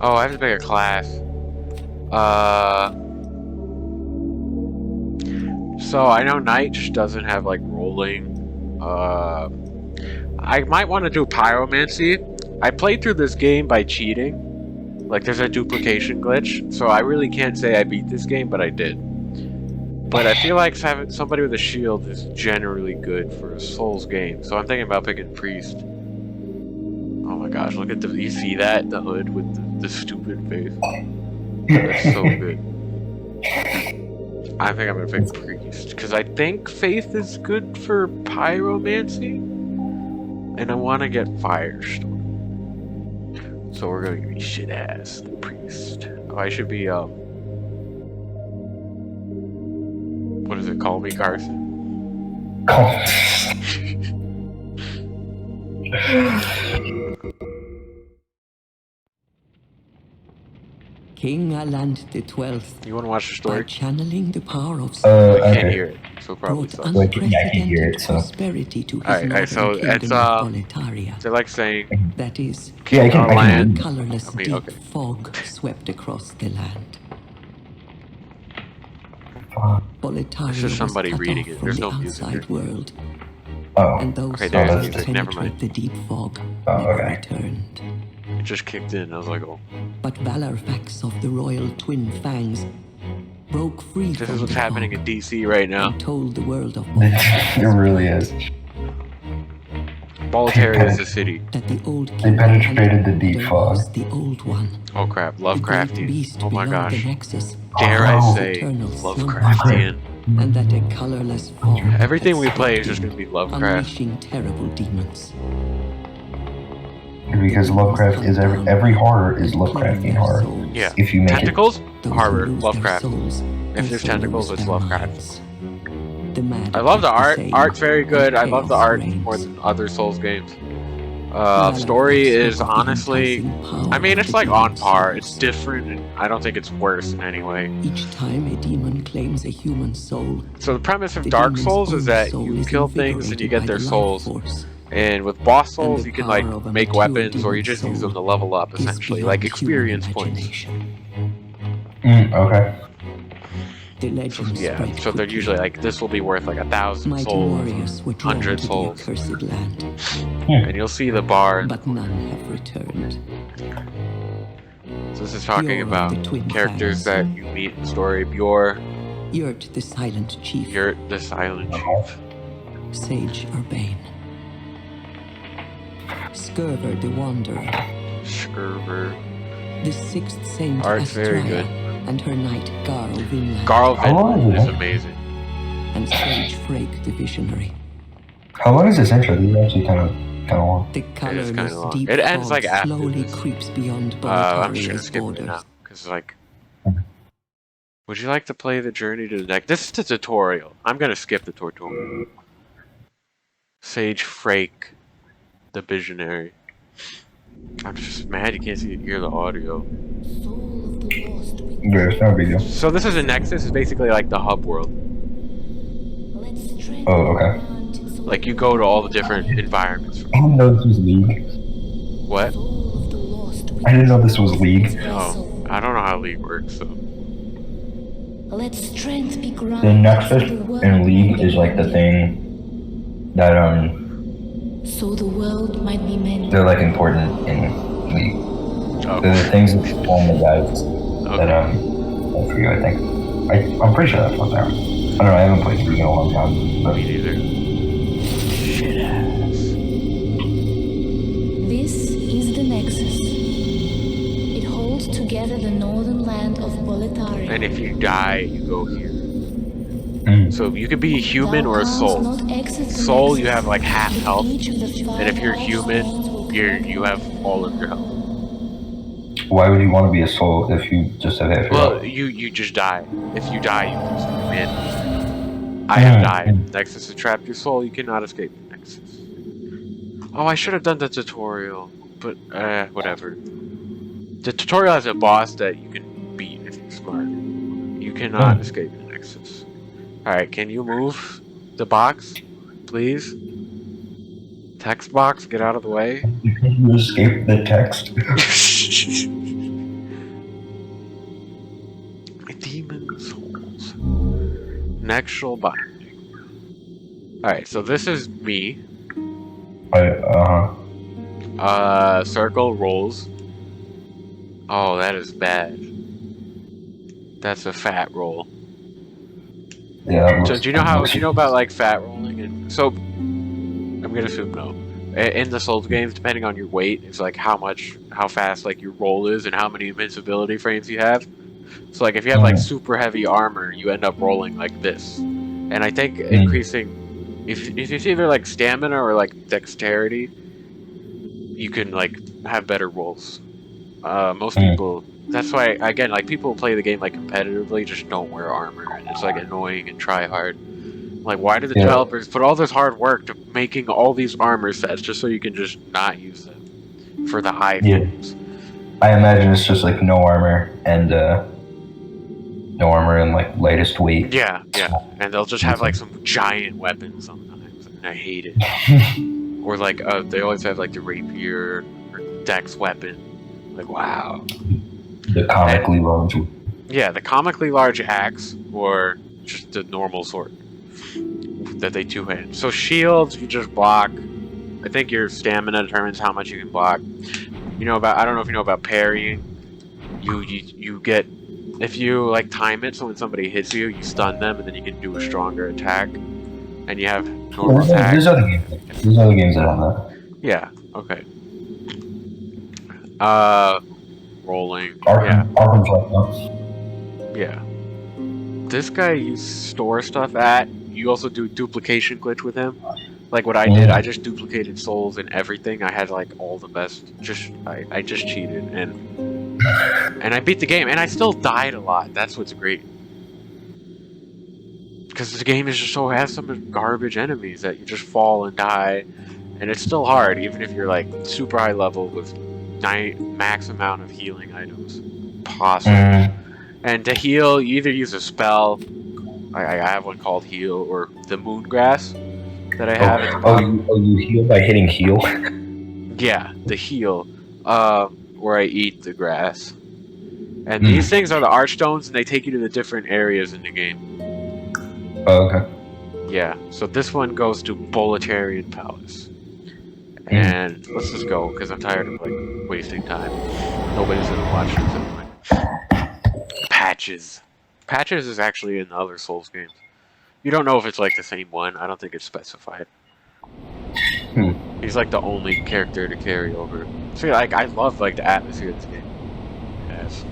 Oh, I have to pick a class. Uh, so I know Knight doesn't have like rolling. I might want to do pyromancy. I played through this game by cheating. Like there's a duplication glitch, so I really can't say I beat this game, but I did. But I feel like having somebody with a shield is generally good for a Souls game, so I'm thinking about picking Priest. Oh my gosh, look at the, you see that? The hood with the stupid face. That's so good. I think I'm gonna pick Priest, because I think Faith is good for pyromancy, and I want to get Firestorm. So we're gonna be shit ass the Priest. Oh, I should be what is it? Call me Carson. King Aland the 12th, You want to watch the story? by channeling the power of We can't hear it, so probably brought sucks. unprecedented prosperity to his northern so kingdom it's of Boletaria. they're like saying That is, I can colorless I mean, deep okay. fog swept across the land. Boletaria It's just somebody was cut reading off it. from There's the no music outside here. world, Oh. and those Okay, who there's could music. Never penetrate mind. the deep fog Oh, never okay. returned. It just kicked in. I was like, oh. But Valorfax of the royal twin fangs broke free This from is what's the happening fog in DC right now. and told the world of It really is. Boletaria is the city. that the old They king penetrated the deep Alexander fog. was the old one. Oh crap, The great Lovecraftian. beast Oh my below the gosh. Nexus, Dare I Oh. say eternal Lovecraftian. and that a colorless fog Everything we had play is swept just in, gonna be Lovecraft. unleashing terrible demons. Because Lovecraft is every horror is Lovecraftian horror. Yeah. If you make Tentacles? Those Horror. who lose their Lovecraft. souls If there's also tentacles, lose it's their Lovecraft. minds. The mad I love the is art. same, Art's very good. I love the chaos art reigns. more than other Souls games. Valorfax Story is of the honestly, enticing power I mean, of it's the like on demon's par. It's souls. different, and I don't think it's worse in any way. Each time a demon claims a human soul, So the premise of the Dark demon's Souls own is that soul you is kill things and you invigorated get by their the life souls. force. And with boss souls, the you can power like of a make mature weapons, or you demon's just use them to soul level up, is essentially, beyond like human experience points. imagination. Okay. The So, legend yeah, spread so they're quickly. usually like, this will be worth like 1,000 Mighty souls, warriors were drawn 100 to souls, the accursed land, and you'll see the bar. but none have returned. So this is talking Bjorn of about the twin characters fangs. that you meet in story. Bjor, Yurt the silent chief, Yurt the Silent Chief, Sage Urbane, Skurver the wanderer, Skurver, the sixth saint Art's very Astraea, good. and her knight Garl Vinland, Garl How long Vinland is is it? amazing. and Sage Frake the visionary. How long is this intro? This is actually kind of long. The kinda colorless long. deep It ends, fog like, after slowly this. creeps beyond I'm just gonna Boletaria's skip it borders. now, because like, would you like to play the journey to the next? This is the tutorial. I'm gonna skip the tutorial. Sage Frake, the visionary. I'm just mad you can't hear the audio. Yeah, it's not a big deal. So this is a Nexus. It's basically like the hub world. Oh, okay. Like you go to all the different environments. I didn't know this was League. What? I didn't know this was League. No, I don't know how League works. So Let strength be The granted Nexus to the world in League is like the thing that so the world might be mended. they're like important in League. oh, They're the things that form the guides that okay. that's for you, I think. I'm pretty sure that's what they are. I don't know, I haven't played League in a long time. But Me neither. Shit ass. This is the Nexus. It holds together the northern land of Boletaria. And if you die, you go here. Mm. So you could be a human Thou or a canst soul. not exit the Soul, you Nexus, have like half but health, each of the and if you're five human, souls will you have all of your health. Why would you want to be a soul if you just have half your Well, health? you just die. If you die, you just win. I have died. Nexus has trapped your soul. You cannot escape the Nexus. Oh, I should have done the tutorial, but whatever. The tutorial has a boss that you can beat if you're smart. You cannot escape the Nexus. Alright, can you move the box, please? Text box, get out of the way. You escape the text. Nexual binding. Alright, so this is me. Circle rolls. Oh, that is bad. That's a fat roll. Yeah. So do you know about like fat rolling? And so I'm gonna assume no. In the Souls games, depending on your weight, it's like how fast like your roll is and how many invincibility frames you have. So like if you have like super heavy armor, you end up rolling like this. And I think increasing, if it's either like stamina or like dexterity, you can like have better rolls. Most people, that's why again, like people play the game like competitively, just don't wear armor, and it's like annoying and try hard. Like, why do the developers put all this hard work to making all these armor sets just so you can just not use them for the high frames? I imagine it's just like no armor and like lightest weight. Yeah, and they'll just have like some giant weapons sometimes, and I hate it. Or like they always have like the rapier or dex weapon. Like, wow. The comically large. Yeah, the comically large axe or just the normal sword that they two-hand. So shields, you just block. I think your stamina determines how much you can block. I don't know if you know about parrying. You get, if you like time it, so when somebody hits you, you stun them, and then you can do a stronger attack. And you have normal attack. There's other games that have that. Yeah. Okay. Rolling. Arkham's like that. Yeah. This guy you store stuff at. You also do duplication glitch with him. Like what I did, I just duplicated souls and everything. I had like all the best. I just cheated and I beat the game, and I still died a lot. That's what's great. Because the game is just has some garbage enemies that you just fall and die, and it's still hard even if you're like super high level with max amount of healing items possible. And to heal, you either use a spell. I have one called Heal, or the Moongrass that I have at the bottom. You heal by hitting heal? Yeah, the Heal, where I eat the grass. And these things are the Archstones, and they take you to the different areas in the game. Oh, okay. Yeah, so this one goes to Boletarian Palace. And let's just go, because I'm tired of like wasting time. Nobody's gonna watch this anyway. Patches. Patches is actually in the other Souls games. You don't know if it's like the same one. I don't think it's specified. He's like the only character to carry over. See, like I love like the atmosphere of this game. Yes.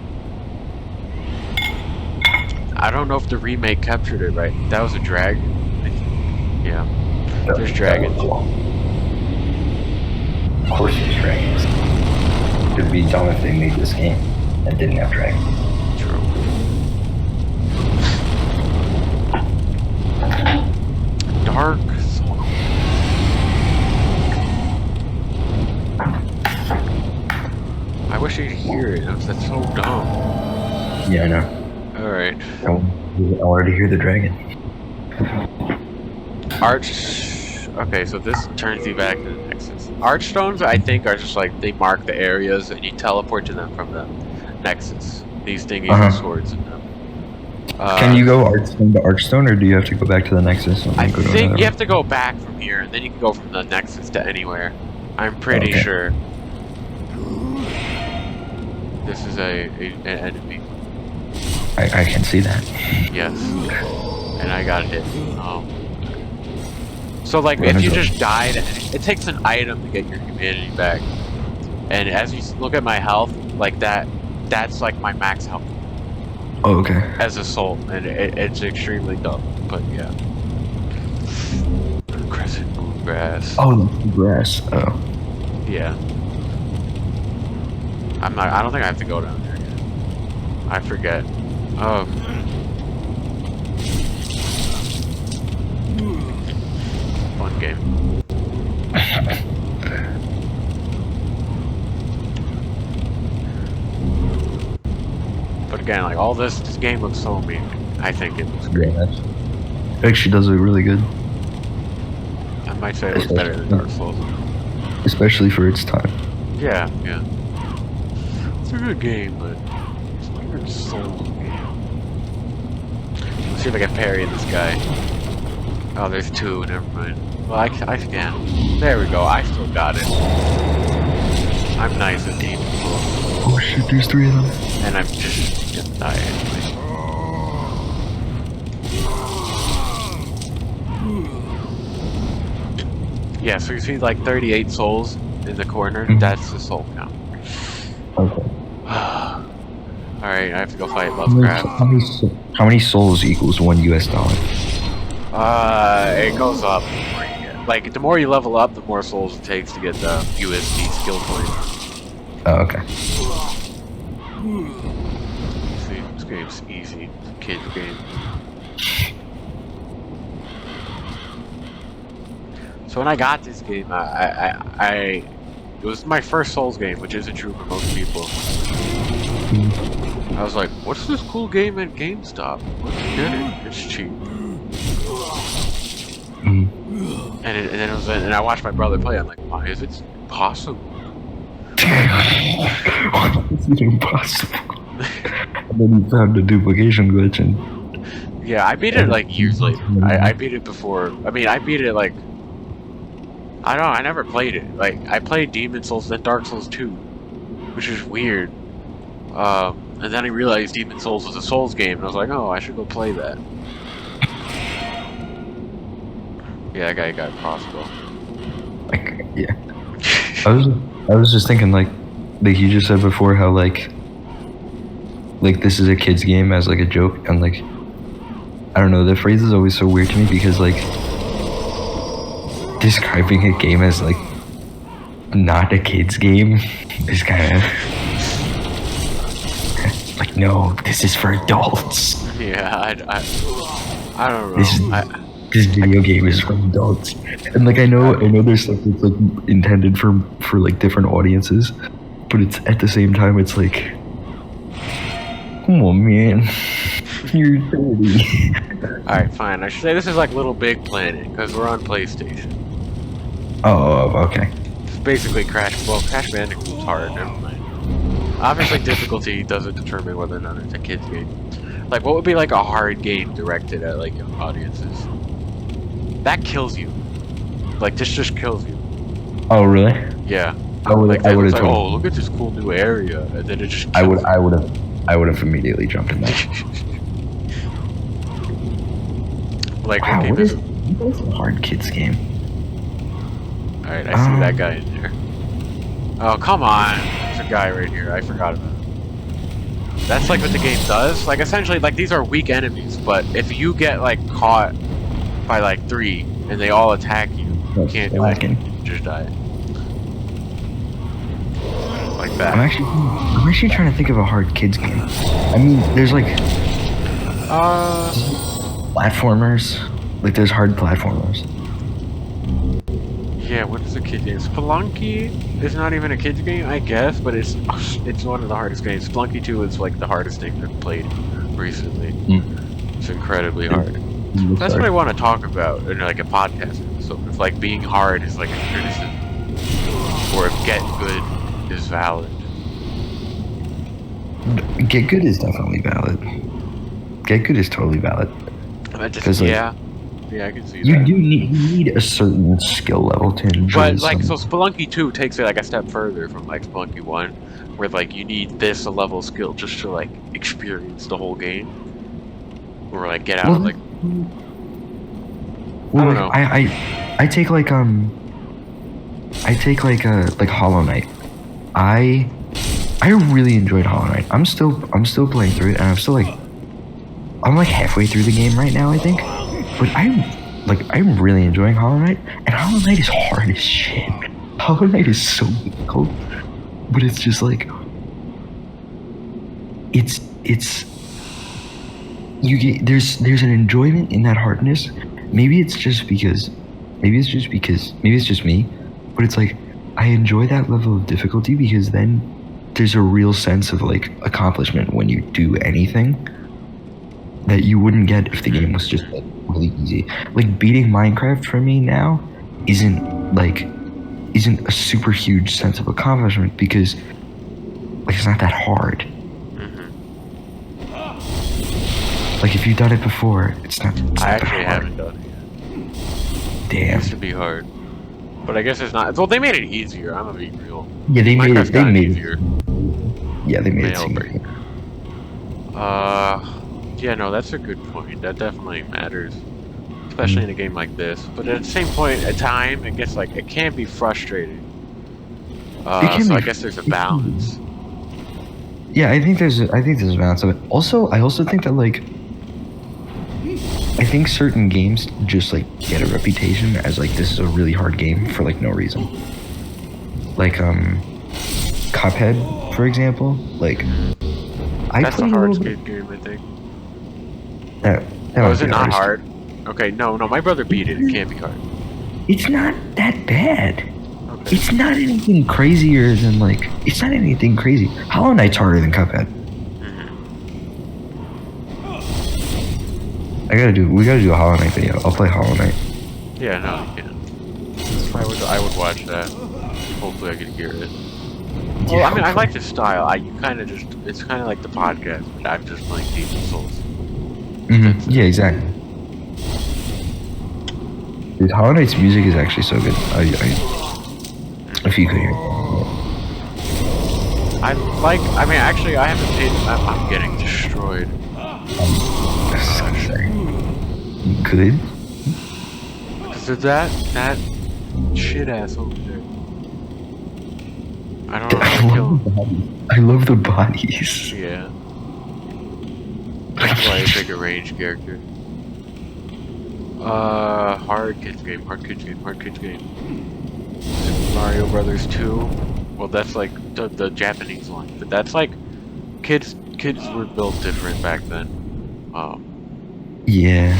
I don't know if the remake captured it right. That was a dragon. Yeah. There's dragons. Of course there's dragons. It would be dumb if they made this game and didn't have dragons. True. Dark Soul. I wish you could hear it. That's so dumb. Yeah, I know. Alright. I wanted to hear the dragon. Okay, so this turns you back to the Nexus. Archstones, I think, are just like, they mark the areas and you teleport to them from the Nexus. These thingies with swords in them. Can you go Archstone to Archstone, or do you have to go back to the Nexus? I think you have to go back from here, and then you can go from the Nexus to anywhere. I'm pretty sure. This is an enemy. I can see that. Yes. And I got hit. So like, if you just died, it takes an item to get your humanity back. And as you look at my health, like that's like my max health. Oh, okay. As a soul, and it's extremely dumb, but yeah. Crescent moon grass. Oh, grass. Oh. Yeah. I don't think I have to go down there yet. I forget. Oh. Fun game. But again, like all this game looks so amazing. I think it looks great. Yeah, it actually does look really good. I might say it looks better than Dark Souls. Especially for its time. Yeah. It's a good game, but it's like a Souls game. See if I can parry this guy. Oh, there's two. Never mind. Well, I can. There we go. I still got it. I'm nice and deep. Oh shit, there's 3 of them. And I'm just gonna die anyway. Yeah, so you see like 38 souls in the corner? That's the soul count. Okay. Alright, I have to go fight Lovecraft. How many souls equals $1 US? It goes up the more you get. Like, the more you level up, the more souls it takes to get the USD skill point. Oh, okay. See, this game's easy. It's a kid's game. So when I got this game, it was my first Souls game, which isn't true for most people. I was like, what's this cool game at GameStop? Let's get it. It's cheap. And I watched my brother play. I'm like, why is it possible? It's impossible. And then you found the duplication glitch and... Yeah, I beat it like years later. I beat it before. I mean, I beat it like... I don't know, I never played it. Like, I played Demon Souls, then Dark Souls 2. Which is weird. And then I realized Demon Souls was a Souls game, and I was like, oh, I should go play that. Yeah, that guy got a crossbow. Like, yeah. I was just thinking, like you just said before, how, like this is a kid's game as, like, a joke, and, like, I don't know, the phrase is always so weird to me, because, like, describing a game as, like, not a kid's game is kind of like, no, this is for adults. Yeah, I don't know. This video game is for adults, and, like, I know there's stuff that's, like, intended for like different audiences, but it's at the same time it's like, come on, man, you're 30. All right, fine. I should say this is like Little Big Planet because we're on PlayStation. Oh, okay. It's basically Crash Bandicoot's hard. Never mind. Obviously, difficulty doesn't determine whether or not it's a kid's game. Like, what would be like a hard game directed at like young audiences? That kills you. Like, this just kills you. Oh, really? Yeah. I would have like, told. oh, look at this cool new area, and then it just. I would have immediately jumped in there. Like, Wow, what what is it? a hard kids game? Alright, I see that guy in there. Oh, come on! There's a guy right here. I forgot about him. That's like what the game does. Like, essentially, like, these are weak enemies, but if you get, like, caught by, like, 3, and they all attack you, you can't do anything. You just die. Like that. I'm actually trying to think of a hard kids game. I mean, there's, like... platformers. Like, there's hard platformers. Yeah, what is a kid game? Spelunky is not even a kid's game, I guess, but it's one of the hardest games. Spelunky 2 is like the hardest thing I've played recently. It's incredibly hard. That's what I want to talk about in like a podcast episode. If like being hard is like a criticism, or if get good is valid. Get good is definitely valid. Get good is totally valid. Just, yeah, I can see you that. You need a certain skill level to enjoy. But like, so Spelunky 2 takes it like a step further from like Spelunky 1, where like you need this level of skill just to like experience the whole game, or like get out of like. Well, I don't know. I take like Hollow Knight. I really enjoyed Hollow Knight. I'm still playing through it, and I'm like halfway through the game right now, I think. But I'm really enjoying Hollow Knight, and Hollow Knight is hard as shit. Hollow Knight is so difficult, but it's just like there's an enjoyment in that hardness. Maybe it's just me, but it's like I enjoy that level of difficulty because then there's a real sense of like accomplishment when you do anything that you wouldn't get if the game was just like really easy. Like beating Minecraft for me now isn't a super huge sense of accomplishment because like it's not that hard. Like if you've done it before, it's not. It's I not that actually hard. haven't done it yet. It Damn. used to be hard. But I guess it's not. Well, they made it easier. I'm gonna be real. Yeah, they made Minecraft's it. They gotten made easier. it. Yeah, they made it. Mail Significant. Yeah, no, that's a good point. That definitely matters, especially in a game like this. But at the same point, at time, it gets like it can be frustrating. So I guess there's a balance. Yeah, I think there's a balance of it. Also, I also think that like I think certain games just like get a reputation as like this is a really hard game for like no reason. Like Cuphead, for example. Like That's a hard skate game, I think. That Oh, is it not hard? Okay, no, my brother beat it. It can't be hard. It's not that bad. Okay. It's not anything crazier than like. It's not anything crazy. Hollow Knight's harder than Cuphead. We gotta do a Hollow Knight video. I'll play Hollow Knight. Yeah, no, you can. I would watch that. Hopefully, I could hear it. Well, Yeah, I mean, I like the style. It's kind of like the podcast, but I'm just playing Demon's Souls. Yeah, exactly. Dude, Hollow Knight's music is actually so good. If you could hear it. I mean, actually, I haven't paid. I'm getting destroyed. Good. Because of that shit ass over there. I don't know how to kill him. I love the bodies. Yeah. That's why I pick a ranged character. Hard kids game. Super Mario Brothers 2. Well, that's like the Japanese one, but that's like kids were built different back then. Yeah.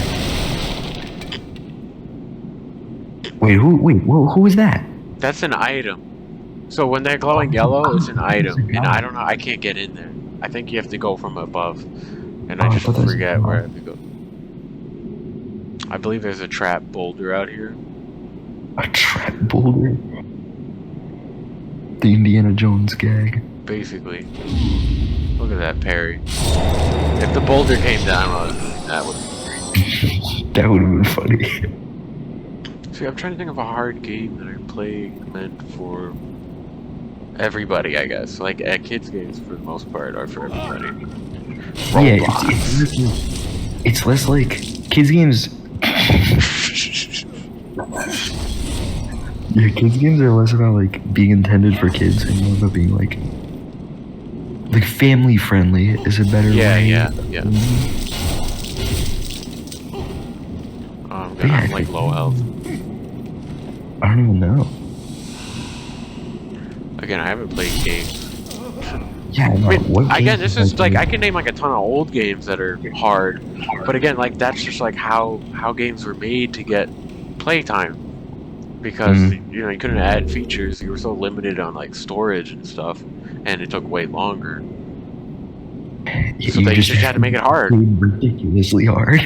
Wait, who is that? That's an item. So when they're glowing yellow, it's an item, and I don't know. I can't get in there. I think you have to go from above, and I just forget where I have to go. I believe there's a trap boulder out here. A trap boulder? The Indiana Jones gag. Basically. Look at that parry. If the boulder came down, that would have been great. That would have been funny. See, I'm trying to think of a hard game that I play meant for everybody, I guess. Like, kids' games, for the most part, are for everybody. Yeah, it's less like kids' games. Yeah, kids' games are less about like being intended for kids and more about being like family friendly is a better way. Yeah. I'm like low health. I don't even know. Again, I haven't played games. Yeah, I mean, again, this is like I I can name like a ton of old games that are hard, but again, like that's just like how games were made to get playtime, because you know you couldn't add features. You were so limited on like storage and stuff, and it took way longer. So they just had to make it hard. Ridiculously hard.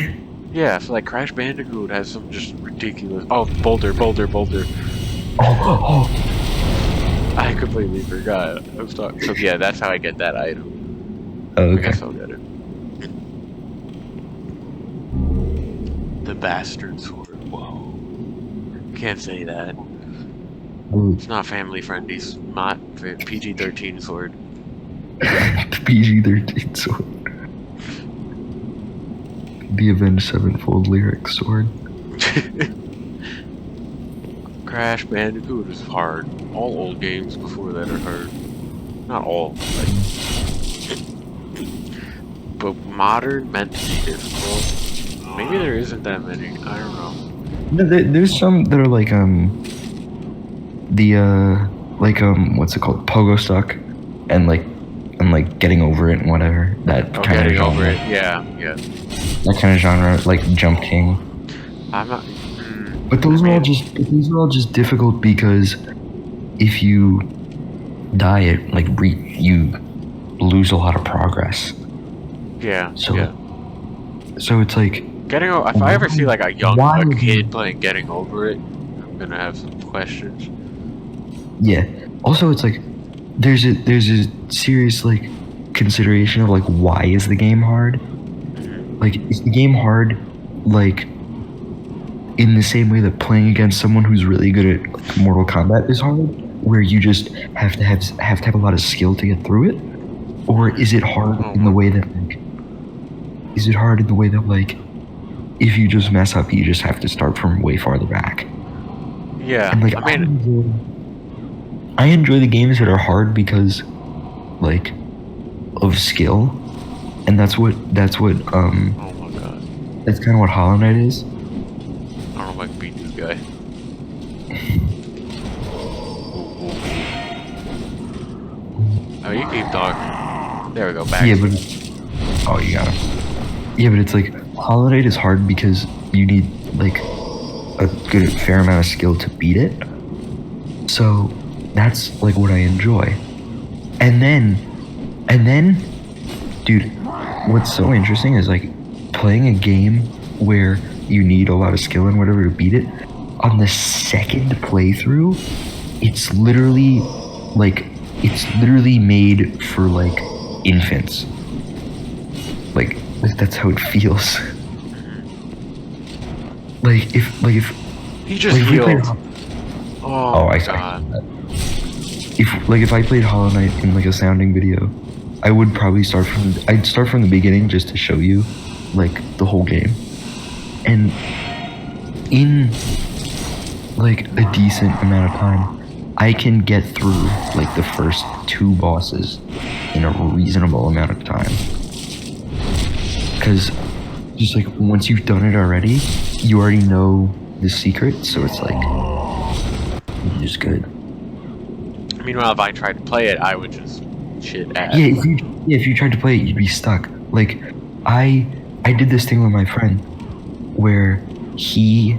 Yeah, so like Crash Bandicoot has some just ridiculous. Oh, boulder. Oh. I completely forgot. I was talking. So yeah, that's how I get that item. Oh, I okay. guess I'll get it. The bastard sword. Whoa. Can't say that. It's not family friendly. It's not PG-13 sword. The PG-13 sword. The Avenged Sevenfold lyric sword. Crash Bandicoot is hard. All old games before that are hard. Not all, but modern meant to be difficult. Maybe there isn't that many. I don't know. No, there's some that are like what's it called, pogo stuck, and like getting over it and whatever. That kind of genre. Over it. Yeah. That kind of genre, like Jump King. I'm not. But those are all just difficult because if you die, you lose a lot of progress. Yeah. So it's like Getting over. If I ever see like a kid playing Getting Over It, I'm gonna have some questions. Yeah. Also, it's like there's a serious like consideration of like why is the game hard? Like, is the game hard, like, in the same way that playing against someone who's really good at like, Mortal Kombat is hard, where you just have to have a lot of skill to get through it? Or is it hard in the way that, like, if you just mess up, you just have to start from way farther back? Yeah, And, like, I mean, I enjoy the games that are hard because, like, of skill, and that's what oh my god, that's kind of what Hollow Knight is. I don't know if I can beat this guy. Oh, you keep talking. There we go, back. Yeah, but oh, you got him. Yeah, but it's like Hollow Knight is hard because you need like a fair amount of skill to beat it. So that's like what I enjoy. And then, dude, what's so interesting is like playing a game where you need a lot of skill and whatever to beat it. On the second playthrough, it's literally made for like infants. Like that's how it feels. If He just like, if we healed. played- Oh my I god. if I played Hollow Knight in like a sounding video, I would probably start from the beginning just to show you like the whole game. And in like a decent amount of time, I can get through like the first 2 bosses in a reasonable amount of time. Cause just like once you've done it already, you already know the secret, so it's like it's just good. Meanwhile, if I tried to play it, I would just shit ass. Yeah, if you tried to play it, you'd be stuck. Like, I did this thing with my friend where he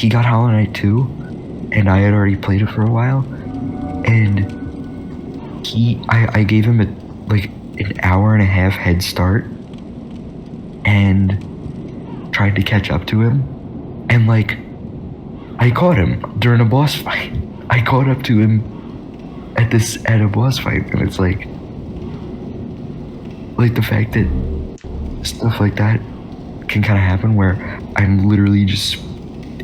got Hollow Knight 2, and I had already played it for a while, and I gave him like an hour and a half head start, and tried to catch up to him, and like I caught him during a boss fight. I caught up to him at a boss fight, and it's like the fact that stuff like that can kind of happen where I'm literally just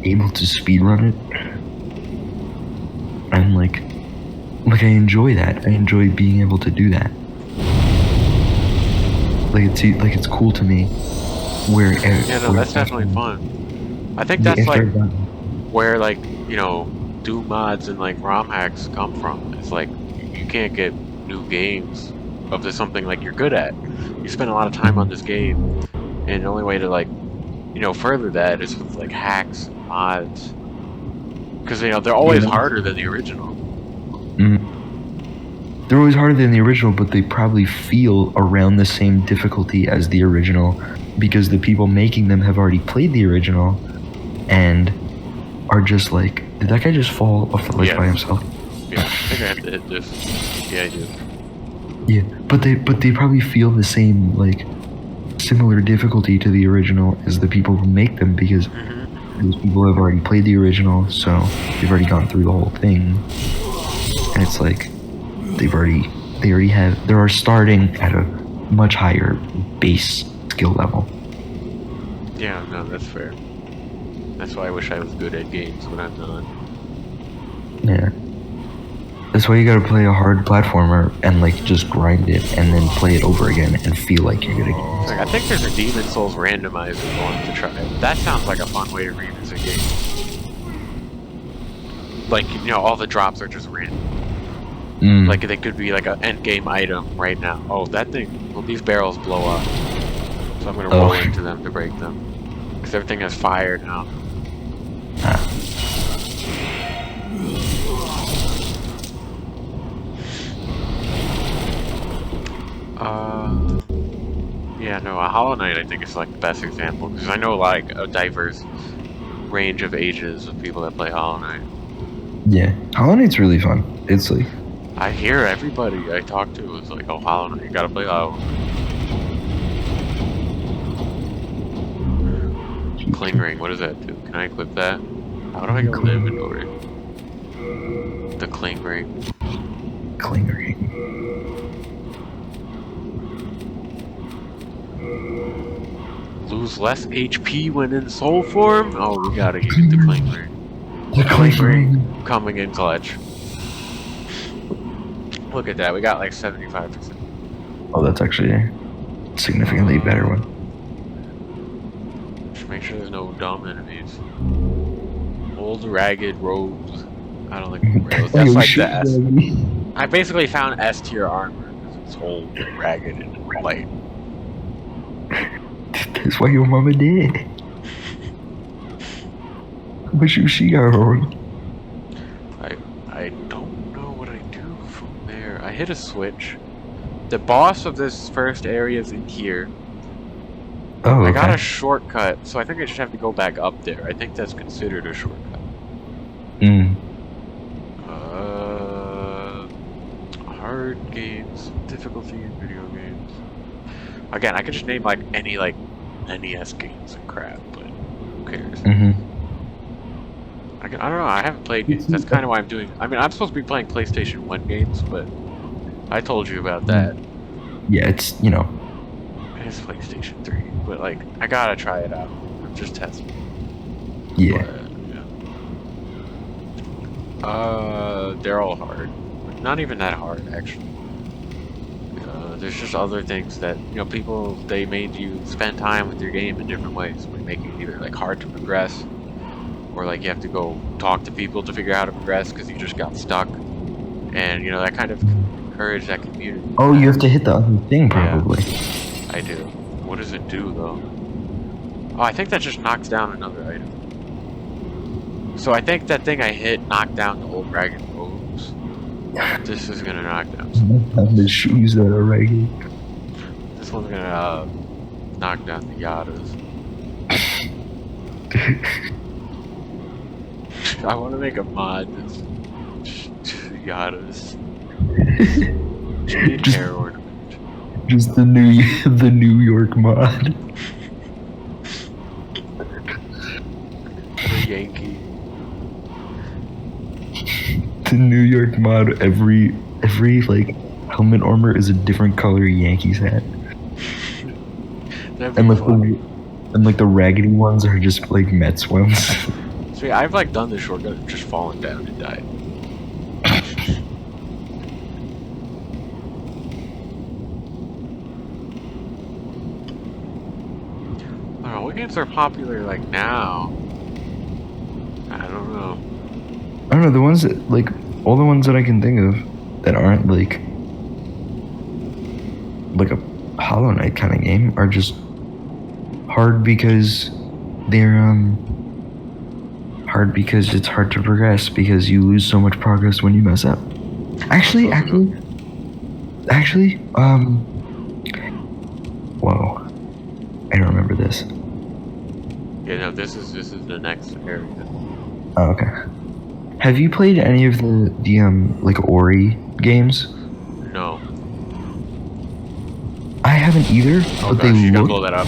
able to speedrun it. I'm like I enjoy that. I enjoy being able to do that. Like it's cool to me. Where Yeah, no, that's definitely fun. I think that's like where like, you know, Doom mods and like ROM hacks come from. It's like you can't get new games of this something like you're good at. You spend a lot of time on this game, and the only way to like, you know, further that is with like hacks, mods, because you know they're always harder than the original. They're always harder than the original, but they probably feel around the same difficulty as the original because the people making them have already played the original and are just like, did that guy just fall off the ledge by himself? Yeah, I think I have to hit this. Yeah, I do. Yeah, but they probably feel the same, like, similar difficulty to the original as the people who make them because those people have already played the original, so they've already gone through the whole thing. And it's like they already are starting at a much higher base skill level. Yeah, no, that's fair. That's why I wish I was good at games when I'm not. Yeah. That's why you gotta play a hard platformer and like just grind it and then play it over again and feel like you're gonna get Like, I think there's a Demon Souls randomizer one to try. That sounds like a fun way to revisit games. Like, you know, all the drops are just random. Like, they could be like an end game item right now. Oh, that thing, well, these barrels blow up. So I'm gonna roll into them to break them. Because everything has fire now. Yeah, no, a Hollow Knight I think is like the best example because I know like a diverse range of ages of people that play Hollow Knight. Yeah, Hollow Knight's really fun. It's like I hear everybody I talk to is like, oh, Hollow Knight, you gotta play Hollow Knight. Cling ring, what does that do? Can I equip that? How do I go to the inventory? The cling ring. Cling ring. Lose less HP when in soul form? Oh, we gotta get the cling ring. The Cling ring coming in clutch. Look at that, we got like 75%. Oh, that's actually a significantly better one. Just make sure there's no dumb enemies. Old ragged robes. I don't like rails. That's Yo, like shoot, the S. baby. I basically found S tier armor because it's old and ragged and light. That's what your mama did. What shoe she got on? I don't know what I do from there. I hit a switch. The boss of this first area is in here. Oh, okay. I got a shortcut, so I think I just have to go back up there. I think that's considered a shortcut. Hard games, difficulty in video games. Again, I could just name like any like NES games and crap, but who cares? I don't know. I haven't played games. That's kind of why I'm doing. I mean, I'm supposed to be playing PlayStation 1 games, but I told you about that. Yeah, it's, you know. It's PlayStation 3, but like I gotta try it out. I'm just testing. Yeah. But, yeah. They're all hard. Not even that hard, actually. There's just other things that, you know, people, they made you spend time with your game in different ways by making it either like hard to progress, or like you have to go talk to people to figure out how to progress because you just got stuck. And, you know, that kind of encouraged that community. Oh, you have to hit the other thing, probably. Yeah, I do. What does it do, though? Oh, I think that just knocks down another item. So I think that thing I hit knocked down the old ragged robes. This is gonna knock down some. And the shoes that are ragged. This one's gonna knock down the Yadas. I want to make a mod that's Yadas. Just hair ornament. Just the New York mod. The Yankee. The New York mod. Every like helmet armor is a different color Yankees hat. And like the raggedy ones are just like Mets ones. See, I've like done this shortcut and just fallen down and died. I don't know, what games are popular like now? I don't know. I don't know, the ones that, like, all the ones that I can think of that aren't like a Hollow Knight kind of game are just hard because they're hard because it's hard to progress because you lose so much progress when you mess up. Actually, whoa, I don't remember this. Yeah, no, this is the next area. Oh, okay. Have you played any of the like Ori games? No. I haven't either, Oh but gosh, you they gotta look. blow that up.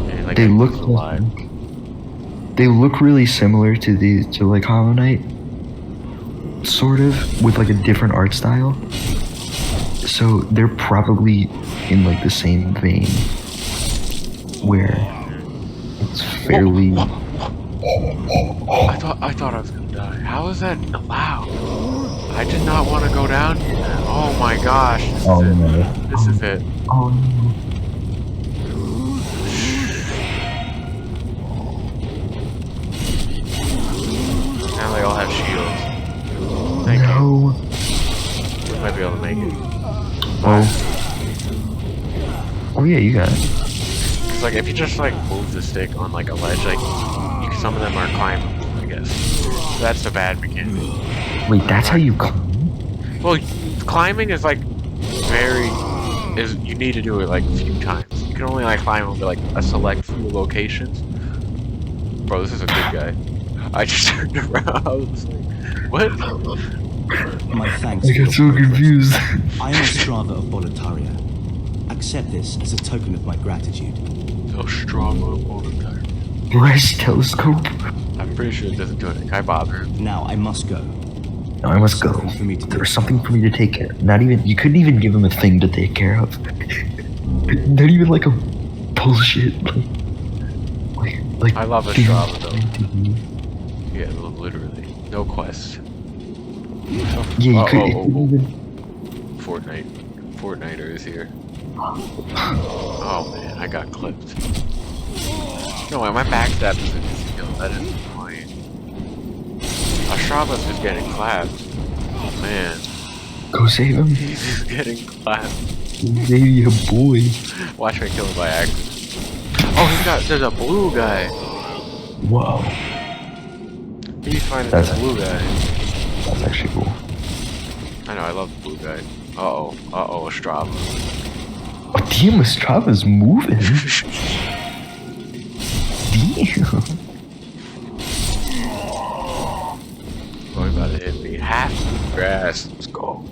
Yeah, like They it look was alive. They look really similar to like Hollow Knight, sort of, with like a different art style. So they're probably in like the same vein, where it's fairly. I thought I was gonna die. How is that allowed? I did not want to go down here. Oh my gosh. This is it. No. This is it. Oh no. Now they all have shields. Thank you. We might be able to make it. Oh yeah, you got it. It's like if you just like move the stick on like a ledge, like some of them are climbable, I guess. So that's a bad mechanic. Wait, that's how you climb? Well, climbing is like you need to do it like a few times. You can only like climb over like a select few locations. Bro, this is a good guy. I just turned around. I was like, what? My thanks. I got so confused. I am Ostrava of Boletaria. Accept this as a token of my gratitude. Ostrava of Boletaria. Res telescope. I'm pretty sure it doesn't do anything. Can I bother him? Now I must go. No, I must go. Something for me to do. There's something for me to take care of. You couldn't even give him a thing to take care of. Not even like a bullshit. Like I love thing Astrava I'm trying to do. though. Yeah, literally. No quest. Yeah, you could. Oh, It oh, couldn't oh. even. Fortniter is here. Oh man, I got clipped. No, my backstab is a skill. That is annoying. Astrava's just getting clapped. Oh man. Go save him. He's just getting clapped. Baby, a boy. Watch me kill him by accident. Oh, there's a blue guy. Whoa. He's finding That's the blue guy. That's actually cool. I know, I love the blue guy. Uh-oh, Astrava. Oh, damn, Estrava's moving. Damn. Oh, he about to hit me. Half the grass. Let's go.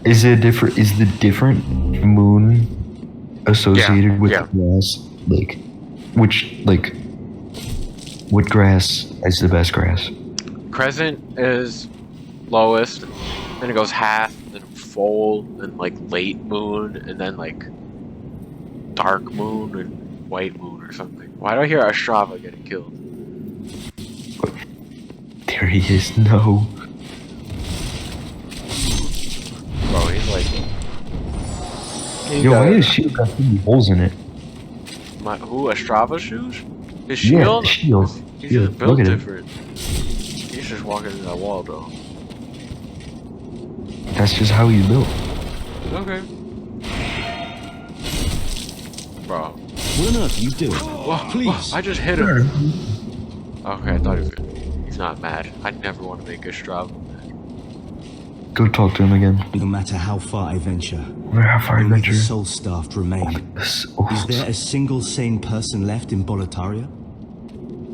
Is the different moon associated with yeah. the grass? What grass is the best grass? Crescent is lowest, then it goes half, then full, then like late moon, and then like dark moon and white moon or something. Why do I hear Astrava getting killed? There he is. No. Bro, he's like... Yo, why is shield got so many holes in it? Who? Astrava's shoes? His Yeah, shield? shield. He's Shield. just built Look at him. different. He's just walking into that wall, though. That's just how he's built. Okay. Bro. What on earth are you doing? Whoa, Please. I just hit him. Okay, I thought he was good. He's not mad. I never want to make Astrava mad. Go talk to him again. No matter how far I venture, How far I only the venture? soul-starved remain. Is there a single sane person left in Boletaria?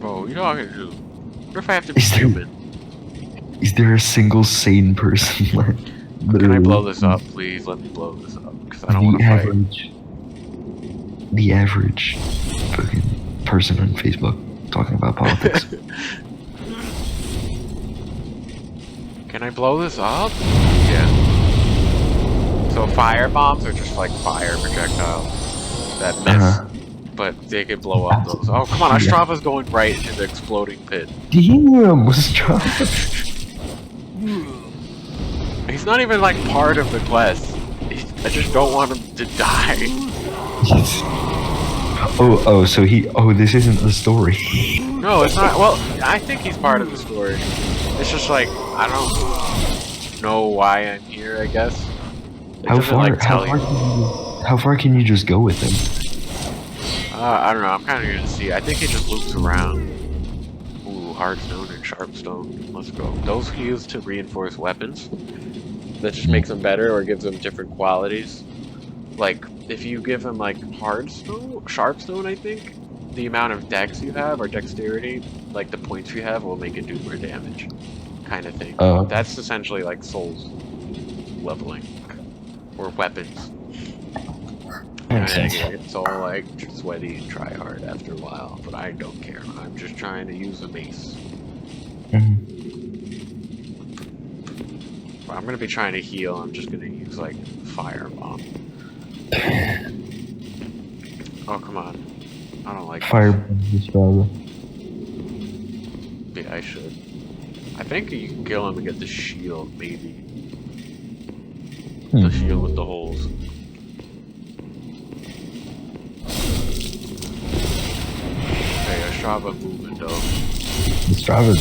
Bro, you know what I'm gonna do? What if I have to be Is there- human? Is there a single sane person left? Can I blow this up, please? Let me blow this up, because I don't want The to fight. average fucking person on Facebook talking about politics. Can I blow this up? Yeah. So fire bombs are just like fire projectiles that miss, but they can blow up those. Oh, come on, Astrava's going right into the exploding pit. Damn, what's Strava? He's not even like part of the quest. I just don't want him to die. So this isn't the story. No, it's not. Well, I think he's part of the story. It's just like, I don't know why I'm here, I guess. It How doesn't, far? like, tell you. How far can you just go with him? I don't know, I'm kind of gonna see. I think he just loops around. Ooh, hardstone and sharpstone. Let's go. Those are used to reinforce weapons. That just makes them better or gives them different qualities. Like, if you give him, like, sharpstone, I think, the amount of dex you have, or dexterity, like the points you have, will make it do more damage. Kind of thing. That's essentially like souls leveling. Or weapons. Makes And sense. it's all like sweaty and try hard after a while, but I don't care. I'm just trying to use a mace. Mhm. If I'm gonna be trying to heal, I'm just gonna use like fire bomb. Oh come on. I don't like Fire this. Strava. Yeah, I should. I think you can kill him and get the shield, maybe. The shield with the holes. Hey, Astrava movement though. Strava's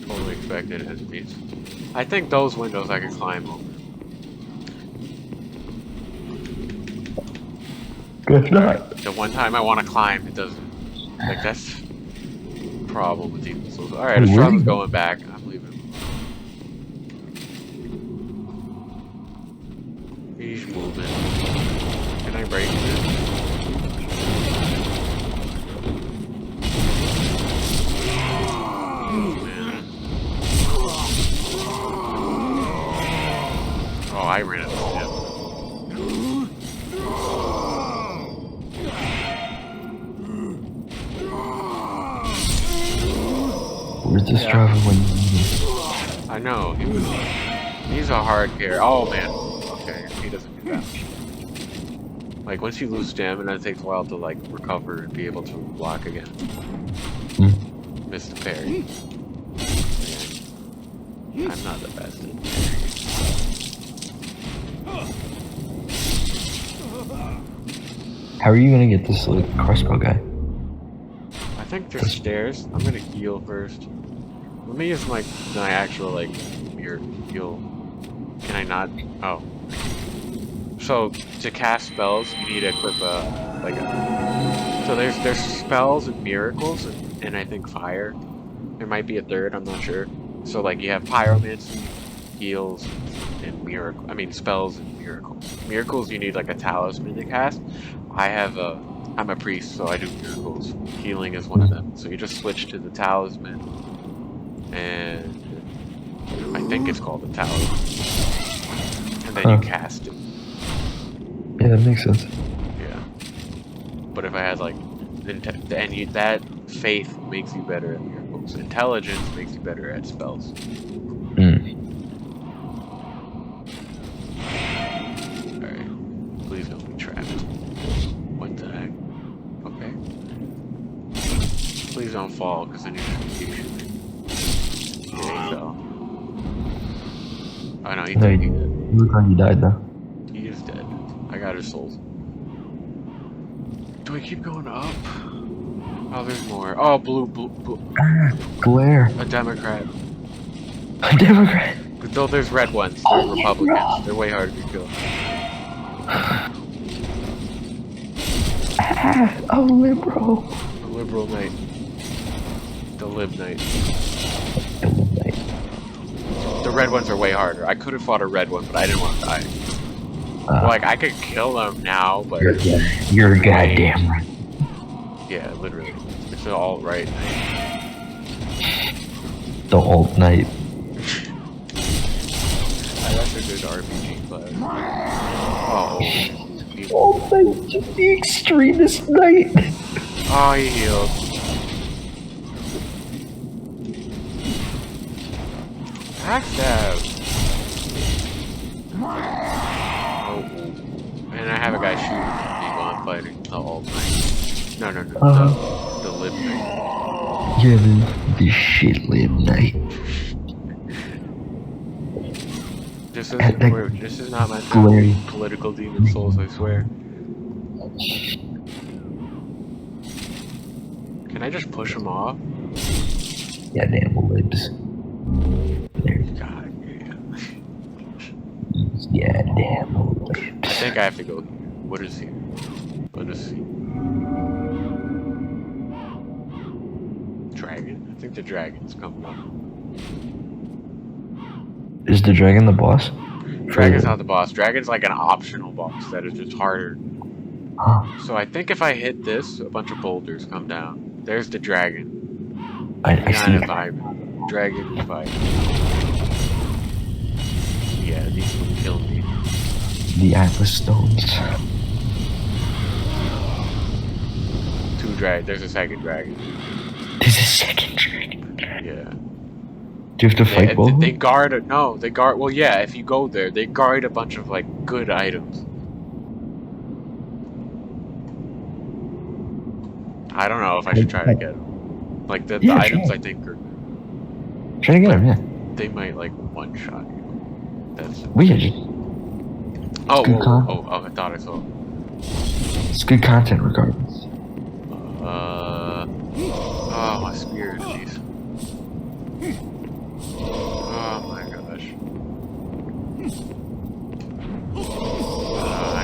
Totally expected enemies. I think those windows I can climb over. Guess not. The one time I want to climb, it doesn't. Like, that's the problem with these missiles. Alright, Wait, where Astrava's you- going back. I'm leaving. He's moving. Can I break this? Oh, man. Oh, I ran out of him. Where's the Strava when? I know, he was He's a hard character. Oh man. Okay, he doesn't do damage. Like once you lose stamina, it takes a while to like recover and be able to block again. Miss the parry. Man, I'm not the best at parry. How are you gonna get this like crossbow guy? I think there's stairs. I'm gonna heal first. Let me use my actual like mirror heal. Can I not? Oh. So to cast spells, you need to equip so there's spells and miracles and I think fire. There might be a third. I'm not sure. So like you have pyromancy, heals, and spells and miracles. Miracles you need like a talisman to cast. I'm a priest, so I do miracles. Healing is one of them. So you just switch to the talisman, and I think it's called the talisman. And then you cast it. Yeah, that makes sense. Yeah. But if I had like, that faith makes you better at miracles. Intelligence makes you better at spells. Alright. Please don't be trapped. What the heck? Okay. Please don't fall, because then you keep shooting. Yeah, he fell. Oh no, he did. He did. Look like he died though. He is dead. I got his souls. Do we keep going up? Oh, there's more. Oh, blue. Glare. A Democrat. A Democrat. Though there's red ones. They're Republicans. They're way harder to kill. A liberal. The liberal knight. The lib knight. The red ones are way harder. I could have fought a red one, but I didn't want to die. Like, I could kill them now, but... You're goddamn right. Yeah, literally. It's the alt-right knight. The alt knight. That's a good RPG class. Oh. Alt knight, just the extremist knight. Oh, he healed. Backstab. Oh, and I have a guy shooting at me while I'm fighting the alt knight. No, the lib knight. Yeah, the shit lib knight. This is not my family. Political demon souls, I swear. Can I just push him off? Yeah, damn libs. There. God, yeah. Yeah, damn libs. I think I have to go here. What is here? Let us see. Dragon? I think the dragon's coming up. Is the dragon the boss? Dragon's not the boss. Dragon's like an optional boss that is just harder. So I think if I hit this, a bunch of boulders come down. There's the dragon. I see. Vibe. Dragon is vibe. Yeah, these will kill me. The Atlas Stones. Two dragons. There's a second dragon. There's a second dragon. Yeah. Do you have to fight both? They guard. No, they guard. Well, yeah. If you go there, they guard a bunch of like good items. I don't know if I should try to get them. Like the items I think are. Try to get them, yeah. They might like one shot you. That's. We yeah, just. Oh! I thought I saw. It's good content, regardless. Oh, my spirit enemies. Oh my gosh.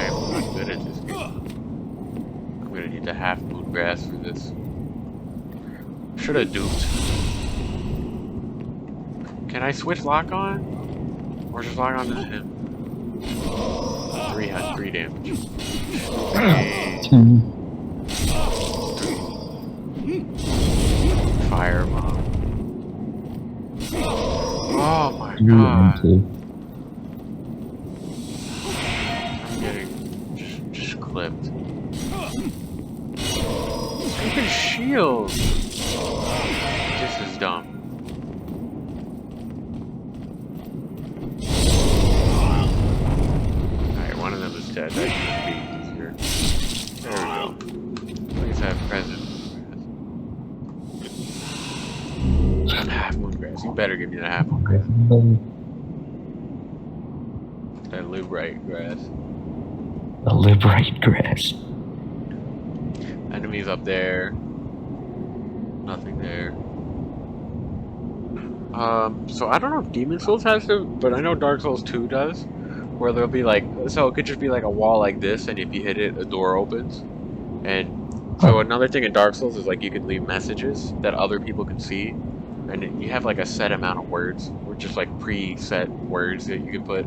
I'm not good at this game. I'm gonna need to half moon grass for this. Should have duped. Can I switch lock on? Or just lock on to him? 3 damage. Fire bomb. Oh my god. I'm getting just clipped. Stupid shield. This is dumb. that should be easier. There we go. Please have present. Half moon grass. You better give me the half moon grass. That live right grass. The liberate grass. Enemies up there. Nothing there. So I don't know if Demon Souls has to, but I know Dark Souls 2 does. Where there'll be like, so it could just be like a wall like this, and if you hit it, a door opens. And so another thing in Dark Souls is like you can leave messages that other people can see. And you have like a set amount of words, or just like pre-set words that you can put.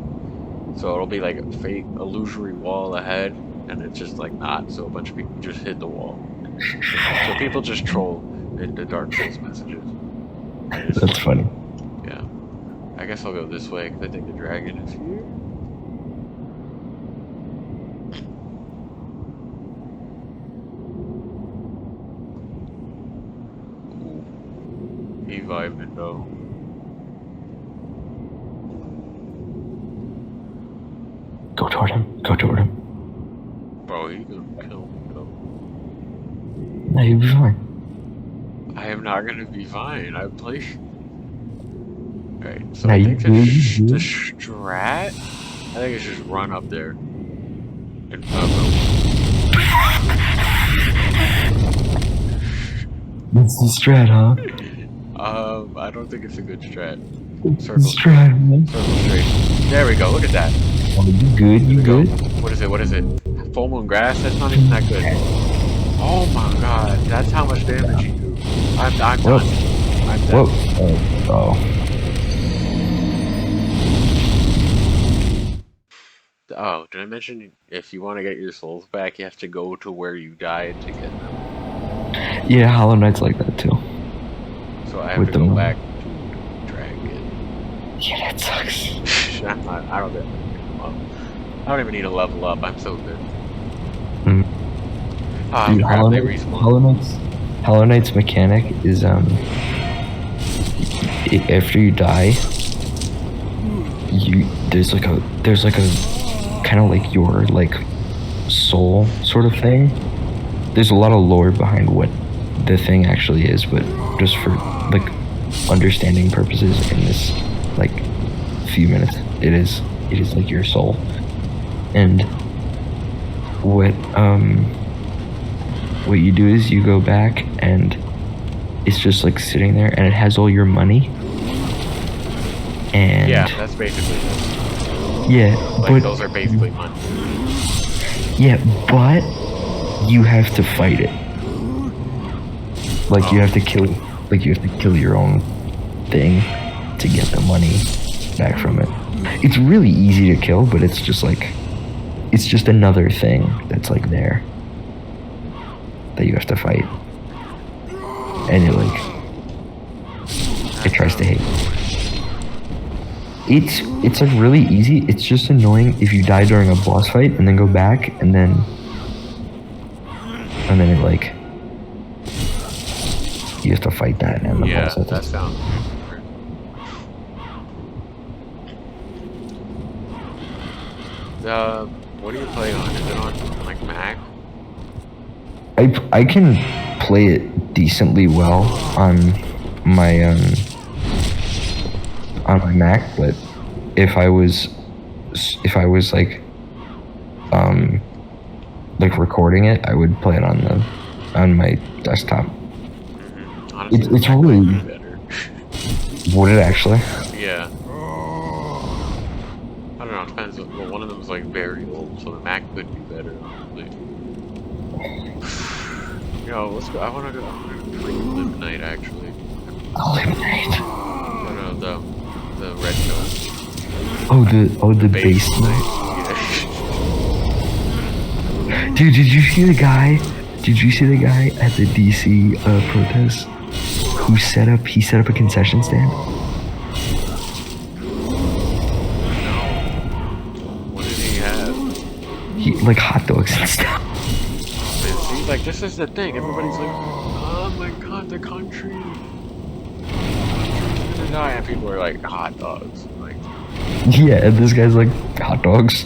So it'll be like a fake illusory wall ahead, and it's just like not. So a bunch of people just hit the wall. So people just troll into Dark Souls messages. That's funny. Yeah. I guess I'll go this way because I think the dragon is here. Ooh. He vibing though. Go toward him. Go toward him. Bro, he gonna kill me though. No, you'll be fine. I am not gonna be fine. I play. Alright, so Now I you think do, you do. the strat. I think it's just run up there. And That's the strat, huh? I don't think it's a good strat. It's Circle the straight. strat, man. Circle straight. There we go. Look at that. Oh, you good? You There we good? go. What is it? What is it? Full moon grass? That's not even that good. Oh my god, that's how much damage you do. I'm Whoa. done. I'm Whoa. done. Oh. Oh, did I mention if you want to get your souls back, you have to go to where you died to get them? Yeah, Hollow Knight's like that too. So I have With to go them. back to Dragon. Yeah, that sucks. I don't get I don't even need to level up. I'm so good. Mm. Ah, Dude, crap, Hollow, they Knight, respawn. Hollow Knight's mechanic is after you die, there's like a kind of like your like soul sort of thing. There's a lot of lore behind what the thing actually is, but just for like understanding purposes in this like few minutes, it is like your soul. And what you do is you go back and it's just like sitting there and it has all your money. And Yeah, that's basically it. yeah, Like, but those are basically money. yeah, but you have to fight it. Like you have to kill your own thing to get the money back from it. It's really easy to kill, but it's just another thing that's like there that you have to fight. And it tries to hate. It's like really easy. It's just annoying if you die during a boss fight and then go back and then it like you have to fight that and the Yeah, boss. that sounds good. What are you playing on? Is it on like Mac? I can play it decently well on my Mac, but if I was like recording it, I would play it on my desktop. Mm-hmm. Honestly, It's Mac really might be better. would it actually? Yeah. I don't know, it depends. Well, one of them is like very old, so the Mac could be better, honestly. Yo, let's go. I wanna go free Live Night, actually. Live Night. No, the red note. Oh, the bass. Night. Dude, did you see the guy? Did you see the guy at the DC protest who set up a concession stand? No. What did he have? He like hot dogs and stuff. See, like, this is the thing. Everybody's like, oh my god, the country. The country's gonna die. And people are like, hot dogs. Like, Yeah, and this guy's like hot dogs.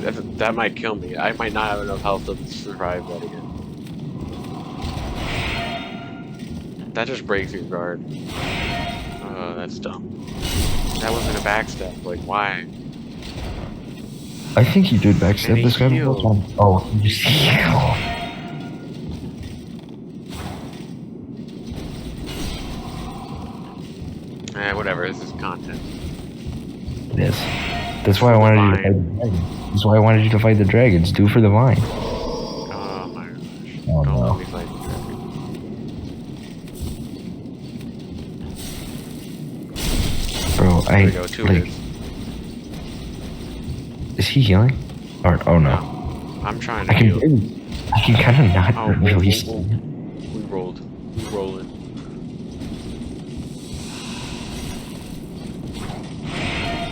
that might kill me. I might not have enough health to survive that again. That just breaks your guard. Oh, that's dumb. That wasn't a backstep. Like, why? I think he did backstab this guy healed. before. Oh, he just healed. Whatever. This is content. It is. That's why I wanted you to fight the dragon. That's why I wanted you to fight the dragons. Do for the vine. Oh my gosh. Oh, Don't no. let me fight the dragon. Bro, There we go. 2 like, hits. is he healing? Or, oh no. I'm trying to I heal. can kind of not Oh, really whoa. We rolled. We rolling.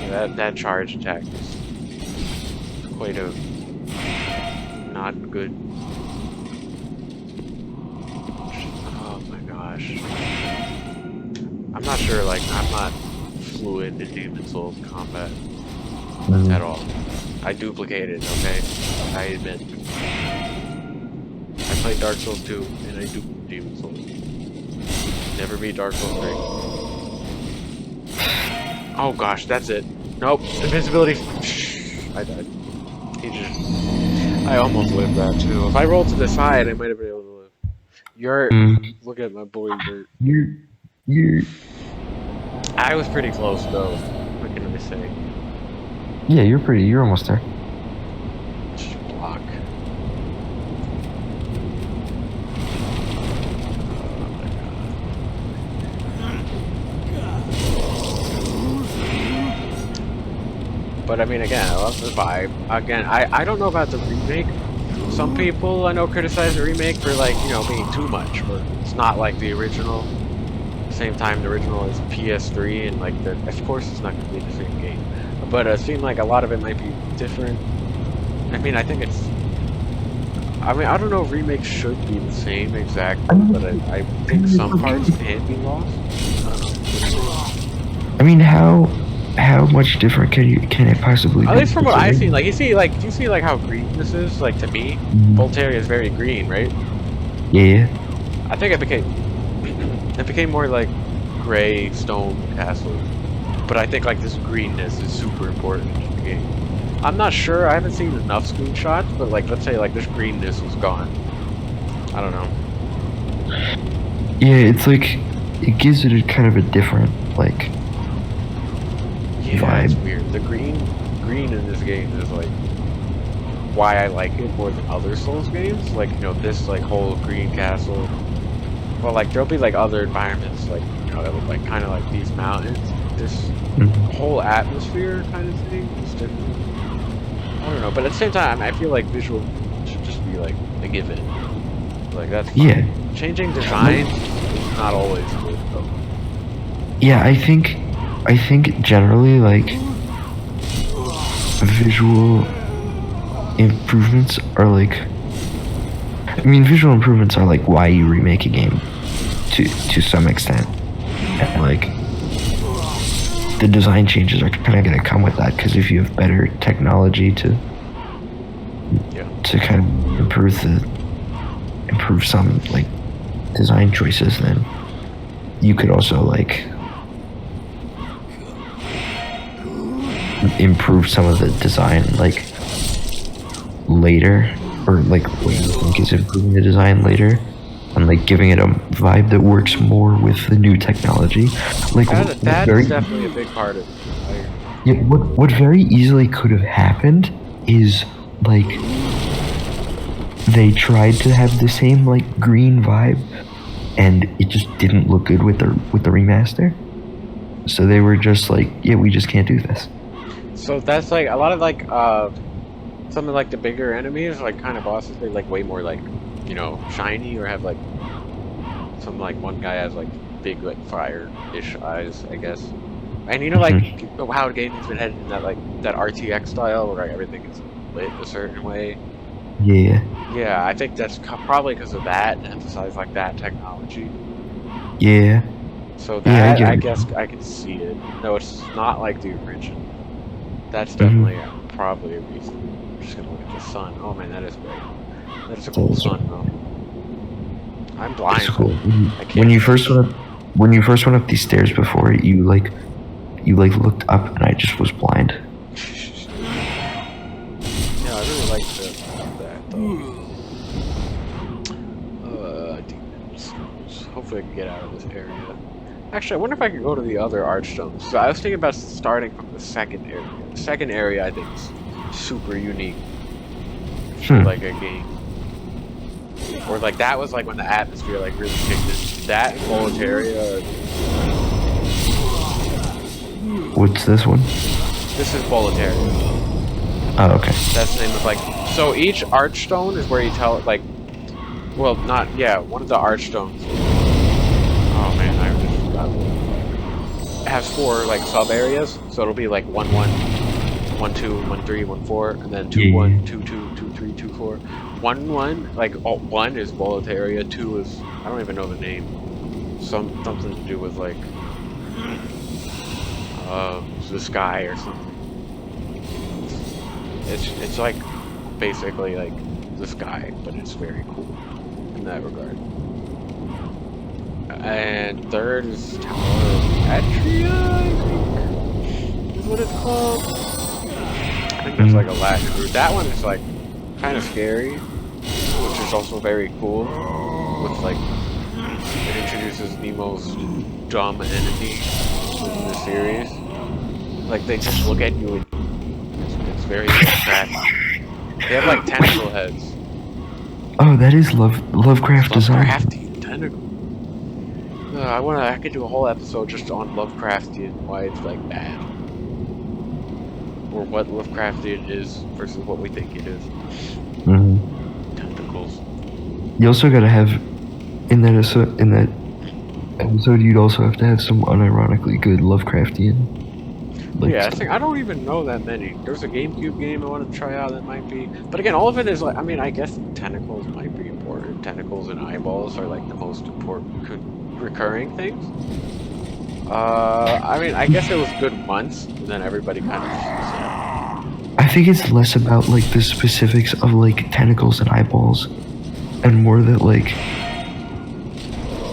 Yeah, that charge attack is quite a not good. Oh my gosh. I'm not sure, like, I'm not fluid in Demon Souls combat at all. I duplicated, okay? I admit. I played Dark Souls 2 and I duplicated Demon Souls. Never beat Dark Souls 3. Oh gosh, that's it. Nope, invincibility. I died. I almost lived that too. If I rolled to the side, I might have been able to live. Look at my boy Bert. You're. I was pretty close though. What can I say? Yeah, you're almost there. Just block. But I mean, again, I love the vibe. Again, I don't know about the remake. Some people I know criticize the remake for, like, you know, being too much, but it's not like the original. At the same time, the original is PS3, and like, of course, it's not going to be the same game. But it seemed like a lot of it might be different. I mean, I think it's. I mean, I don't know if remakes should be the same exactly, but I think some parts can be lost. I don't know. I mean, how much different can it possibly be? At least from what I've seen, like, do you see like how green this is? Like, to me, Voltaria is very green, right? Yeah. I think it became more like gray stone castle, but I think like this greenness is super important in the game. I'm not sure. I haven't seen enough screenshots, but like, let's say like this greenness was gone. I don't know. Yeah, it's like it gives it a kind of a different like. Yeah, vibe. it's weird. The green in this game is like why I like it more than other Souls games. Like, you know, this like whole green castle. Well, like there'll be like other environments, like, you know, that look like kind of like these mountains. This whole atmosphere kind of thing is different. I don't know, but at the same time, I feel like visual should just be like a given. Like, that's fine. Yeah. Changing designs is not always good though. Yeah, I think generally like visual improvements are like. I mean, visual improvements are like why you remake a game to some extent, and like the design changes are kind of going to come with that, because if you have better technology to kind of improve some like design choices, then you could also like improve some of the design like later, or like what you think is improving the design later, and like giving it a vibe that works more with the new technology. Like that is definitely a big part of it. Yeah, what very easily could have happened is like they tried to have the same like green vibe, and it just didn't look good with the remaster. So they were just like, yeah, we just can't do this. So that's like a lot of like some of like the bigger enemies, like kind of bosses, they're like way more like, you know, shiny, or have like some, like one guy has like big like fire-ish eyes, I guess. And you know, like how gaming's been headed in that like that RTX style where like, everything is lit a certain way. Yeah. Yeah, I think that's probably because of that, and emphasize like that technology. Yeah. So that, yeah, I guess I can see it. No, it's not like the original. That's definitely probably be. I'm just gonna look at the sun. Oh man, that is great. That's a That cool is sun though. I'm blind. It's cool. I can't. When you first went up these stairs before, you looked up, and I just was blind. Yeah, I really like that though. Demons. Hopefully I can get out of this area. Actually, I wonder if I could go to the other archstones. So I was thinking about starting from the second area. The second area I think is super unique for like a game. Or like that was like when the atmosphere like really kicked in. That and Boletaria. What's this one? This is Boletaria. Oh, okay. That's the name of like. So each archstone is where you tell like. Well, not yeah. One of the archstones. Oh man, I just forgot. It has 4 like sub areas, so it'll be like 1 1, 1 2, 1 3, 1 4, and then 2 1, 2 2, 2 3, 2 4. 1 1 like 1 is Boletaria, 2 is I don't even know the name. Something to do with like the sky or something. It's like basically like the sky, but it's very cool in that regard. And third is Tower of Atria, I think is what it's called. I think that's like a Latin root. That one is like kind of scary, which is also very cool. With like, it introduces the most dumb enemy in the series. Like they just look at you and it's very distracting. They have like tentacle heads. Oh, that is Lovecraft design. Lovecraftian tentacle. I could do a whole episode just on Lovecraftian, why it's like bad. Or what Lovecraftian is versus what we think it is. Tentacles. You also gotta have in that episode, you'd also have to have some unironically good Lovecraftian. Like, yeah, I don't even know that many. There's a GameCube game I want to try out that might be, but again, all of it is like. I mean, I guess tentacles might be important. Tentacles and eyeballs are like the most important recurring things. I mean, I guess it was good once, and then everybody kind of. I think it's less about like the specifics of like tentacles and eyeballs, and more that like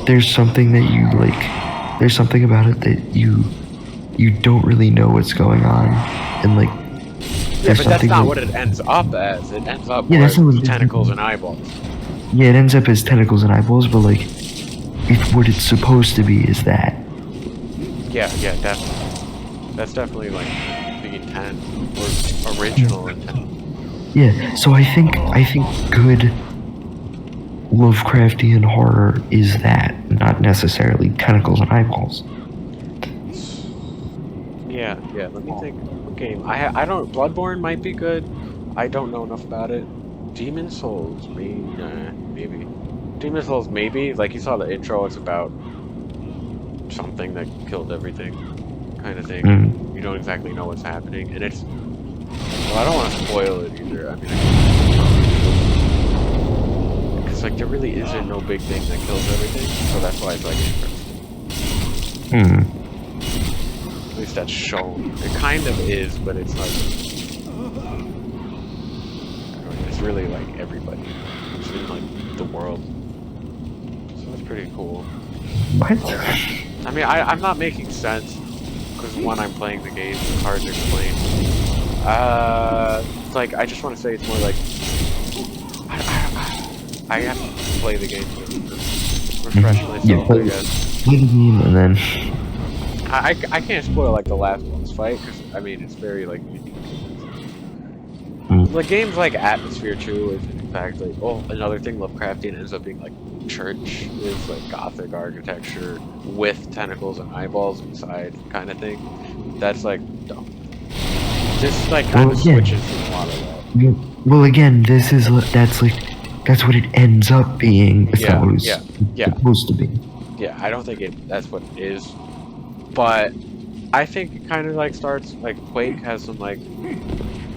there's something that you like. There's something about it that you don't really know what's going on, and like. Yeah, but that's not what it ends up as. It ends up with tentacles and eyeballs. Yeah, it ends up as tentacles and eyeballs, but like, what it's supposed to be is that. Yeah, definitely. That's definitely like the intent or original intent. Yeah, so I think good Lovecraftian horror is that, not necessarily tentacles and eyeballs. Yeah. Let me think. What game? I don't. Bloodborne might be good. I don't know enough about it. Demon Souls, maybe. Demon Souls, maybe. Like you saw the intro, it's about something that killed everything, kind of thing. You don't exactly know what's happening, and it's. Well, I don't want to spoil it either. I mean, because like there really isn't no big thing that kills everything, so that's why it's like interesting. At least that's shown. It kind of is, but it's like. It's really like everybody. It's in like the world. So that's pretty cool. What? I mean, I'm not making sense because one, I'm playing the game. It's hard to explain. It's like I just want to say it's more like I have to play the game to refresh myself. I guess. Play the game and then. I can't spoil like the last one's fight because I mean it's very like unique. Like games like Atmosphere 2 is in fact like another thing Lovecraftian ends up being like church is like gothic architecture with tentacles and eyeballs inside kind of thing. That's like dumb. This like kind of switches in a lot of that. Well, again, that's what it ends up being. It's not what it's supposed to be. Yeah, I don't think that's what it is. But I think it kind of like starts like Quake has some like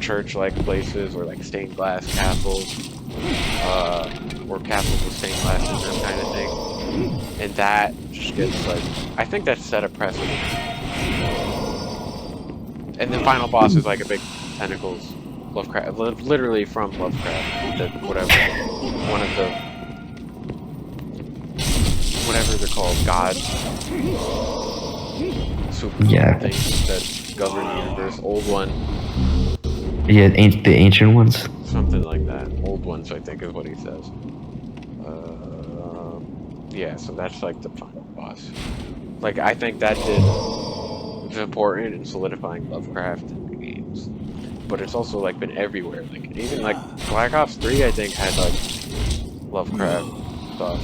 church-like places or like stained glass castles, or castles with stained glass in them kind of thing, and that just gets like I think that set a precedent. And the final boss is like a big tentacles Lovecraft, literally from Lovecraft. Whatever, one of the whatever they're called, gods, super things that govern the universe. Old one. Yeah, the ancient ones. Something like that. Old ones, I think, is what he says. Yeah, so that's like the final boss. Like, I think that is important in solidifying Lovecraft in the games. But it's also like been everywhere. Like even like Black Ops 3, I think had like Lovecraft stuff.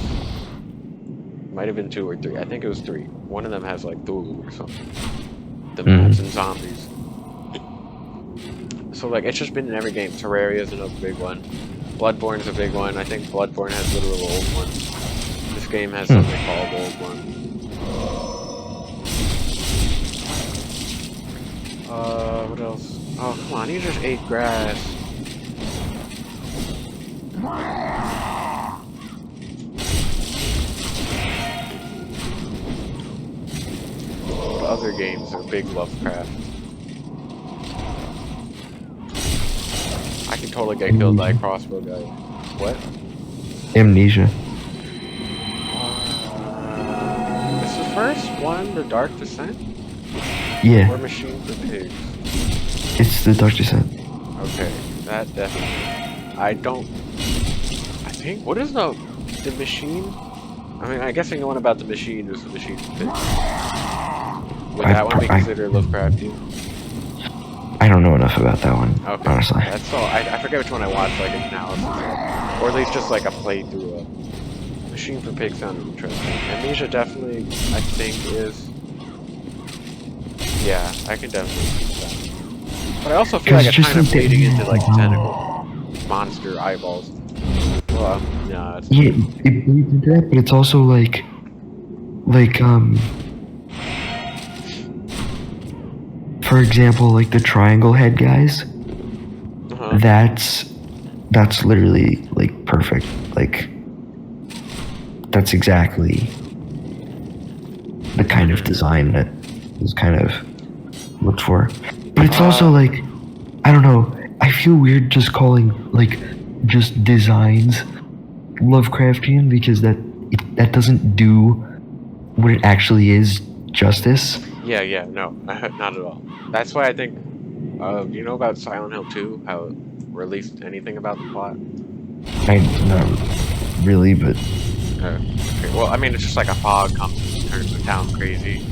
Might have been 2 or 3. I think it was 3. One of them has like Thulu or something. The maps and zombies. So like it's just been in every game. Terraria is another big one. Bloodborne's a big one. I think Bloodborne has literal old ones. This game has something called old one. What else? Oh come on, you just ate grass. The other games are big Lovecraft. I can totally get killed by a crossbow guy. What? Amnesia. Is the first one the Dark Descent? Yeah. Or Machine for Pigs? It's the Dark Descent. Okay, that definitely. I think, what is the machine? I mean, I guess I know one about the machine is the Machine for Pigs. Would that one be considered Lovecraftian? I don't know enough about that one, Okay. honestly. That's all. I forget which one I watched, like an analysis of. Or at least just like a playthrough of. Machine for Pigs sounded interesting. Amnesia definitely, I think, is. Yeah, I can definitely see that. But I also feel like it's kind of bleeding into like tentacle monster eyeballs. Well, no, it's Yeah, it bleeds into that, but it's also like, for example, like the triangle head guys. That's literally like perfect. Like, that's exactly the kind of design that is kind of looked for. But it's also like, I don't know, I feel weird just calling like just designs Lovecraftian because that doesn't do what it actually is justice. Yeah, no, not at all. That's why I think, you know about Silent Hill 2? How it released anything about the plot? Not really, but Okay, well, I mean, it's just like a fog comes and turns the town crazy.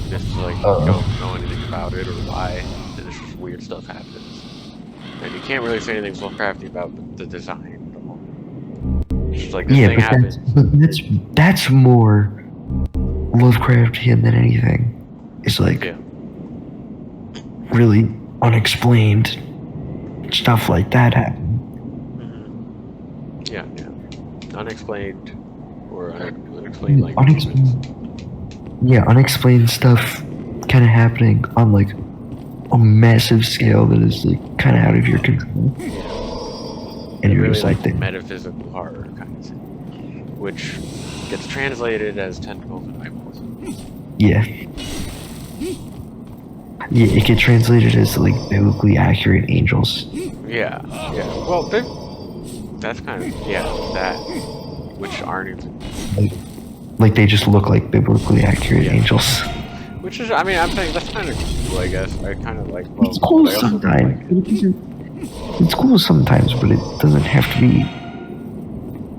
Just like, don't know anything about it or why, and it's just weird stuff happens. And you can't really say anything Lovecrafty about the design at all. It's just like, this thing happens. That's more Lovecraftian than anything. It's like really unexplained stuff like that happen. Yeah. Unexplained or unexplained like unexplained stuff kind of happening on like a massive scale that is like kind of out of your control. And you're really just like metaphysical horror kind of thing, which gets translated as tentacles and eyeballs. Yeah, it gets translated as like biblically accurate angels. Yeah. Well, that's kind of that, which aren't even like they just look like biblically accurate angels. Which is, I mean, I'm saying that's kind of cool. I guess I kind of like. Well, it's cool sometimes. It's cool sometimes, but it doesn't have to be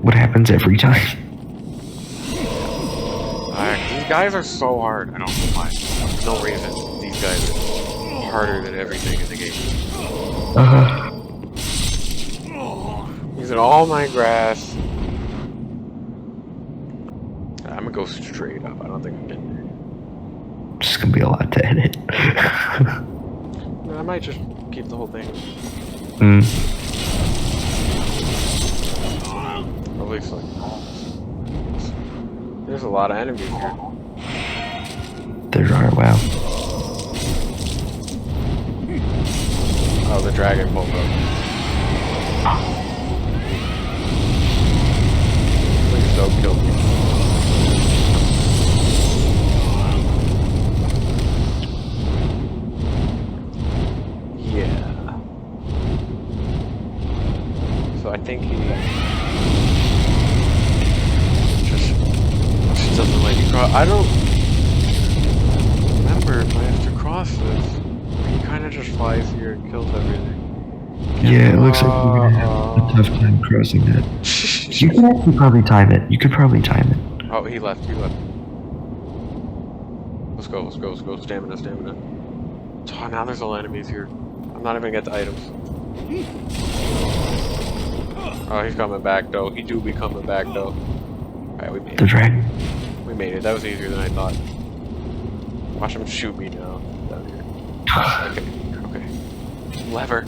what happens every time. These guys are so hard. I don't know why. For no reason. These guys are harder than everything in the game. Using all my grass. I'm gonna go straight up. I don't think I'm getting there. It's gonna be a lot to edit. I might just keep the whole thing. At least like. There's a lot of enemies here. There are, wow. Oh, the dragon pulled up. Please don't kill me. Yeah. if I have to cross this. He kind of just flies here and kills everything. Yeah, it looks like we're gonna have a tough time crossing that. You could actually probably time it. You could probably time it. Oh, he left. He left. Let's go. Let's go. Let's go. Stamina. Stamina. Oh, now there's all enemies here. I'm not even gonna get the items. Oh, he's coming back though. He do be coming back though. Alright, we made The it. dragon. We made it. That was easier than I thought. Watch him shoot me now. Down here. Okay. Okay. Lever.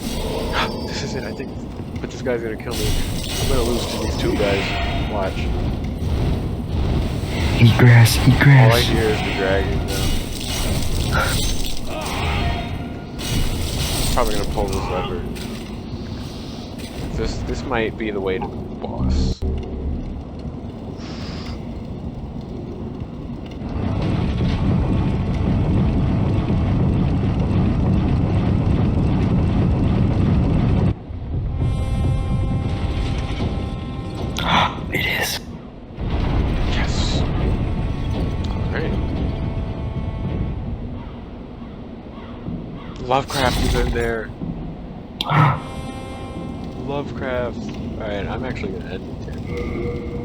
This is it, I think. But this guy's gonna kill me. I'm gonna lose to these two guys. Watch. Eat grass. Eat All I grass. hear is the dragon now. Probably gonna pull this lever. This might be the way to the boss. It is. Yes. Alright. Lovecraft is in there. Lovecraft. Alright, I'm actually gonna end it here.